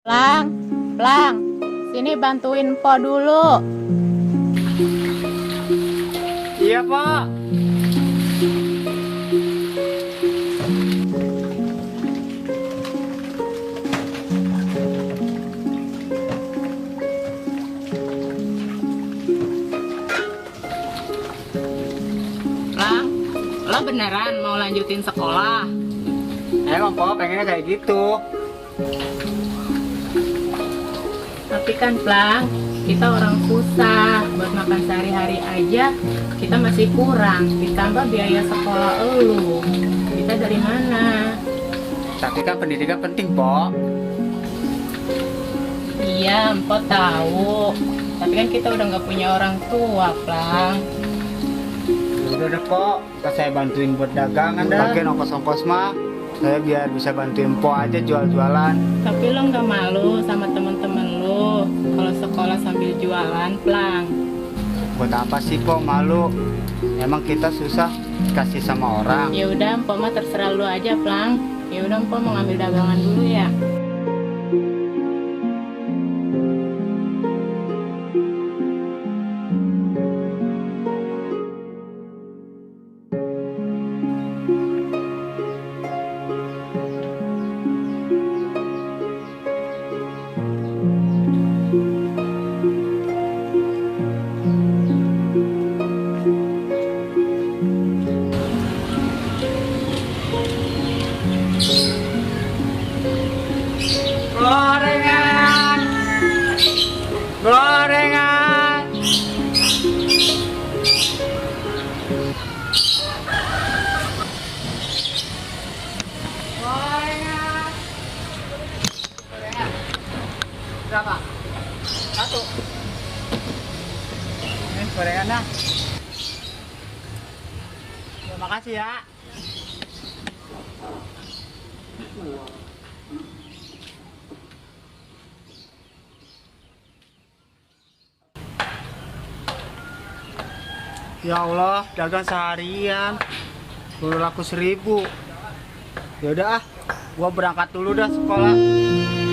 Plang, Plang, sini bantuin Po dulu. Iya, Pak. Plang, lo beneran mau lanjutin sekolah? Emang Pak pengennya kayak gitu. Tapi kan Plang, kita orang susah, buat makan sehari-hari aja kita masih kurang, ditambah biaya sekolah elu. Kita dari mana? Tapi kan pendidikan penting, Pak. Iya, Empok tahu. Tapi kan kita udah nggak punya orang tua, Plang. Udah deh, Pak. Ntar saya bantuin buat dagangan dah. Pakai ongkos-ongkos mah. Saya biar bisa bantuin Po aja jual-jualan. Tapi lo nggak malu sama temen-temen lo kalau sekolah sambil jualan, Plang? Buat apa sih, Po, malu? Emang kita susah kasih sama orang. Ya udah, Empok mah terserah lo aja, Plang. Ya udah, Empok mau ngambil dagangan dulu ya. Gorengan! Gorengan! Gorengan! Gorengan. Berapa? Satu. Ini gorengan dah. Terima kasih ya. Ya Allah, dagang seharian baru laku 1.000. Ya udah ah, gua berangkat dulu dah sekolah.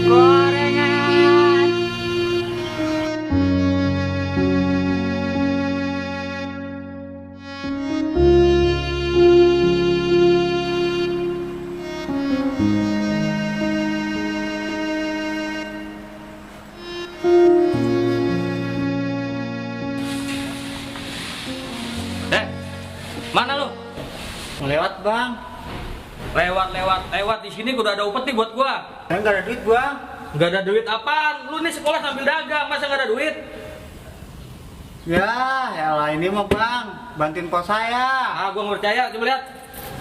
Gorengan. Mana lu? Lewat, Bang. Lewat di sini udah ada upeti buat gua. Saya nggak ada duit, Bang. Nggak ada duit apaan? Lu nih sekolah sambil dagang, masa nggak ada duit? Ya, elah ini mah, Bang. Bantuin pos saya. Ah, gua nggak percaya. Coba lihat.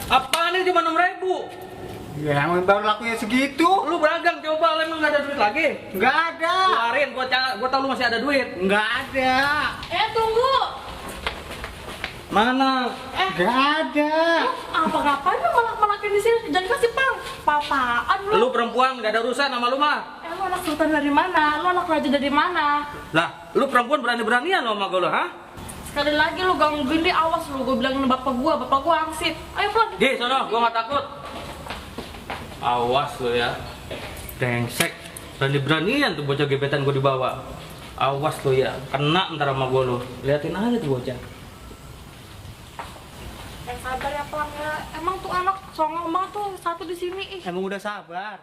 Apaan ini cuma 6.000? Ya, emang baru lakunya segitu. Lu berdagang coba, lu emang nggak ada duit lagi? Nggak ada. Keluarin, gua tahu lu masih ada duit. Nggak ada. Tunggu. Mana? Nggak ada. Apa ngapain lu malakin di sini? Jangan kasih pang. Papaan lu. Lu perempuan nggak ada urusan sama lu mah. Lu anak sultan dari mana? Lu anak raja dari mana? Lah, lu perempuan berani-beranian lo sama gua lo, ha? Sekali lagi lu gangguin dia, awas lu. Gue bilangin bapak gua angsip. Ayo pulang. Di sono, gua nggak takut. Awas lu ya. Brengsek. Berani-beranian tuh bocah gebetan gua dibawa. Awas lu ya, kena ntar sama gua lu. Liatin aja tuh bocah. Sabar ya pelang ya. Emang tuh anak songong banget tuh satu di sini ih. Emang udah sabar.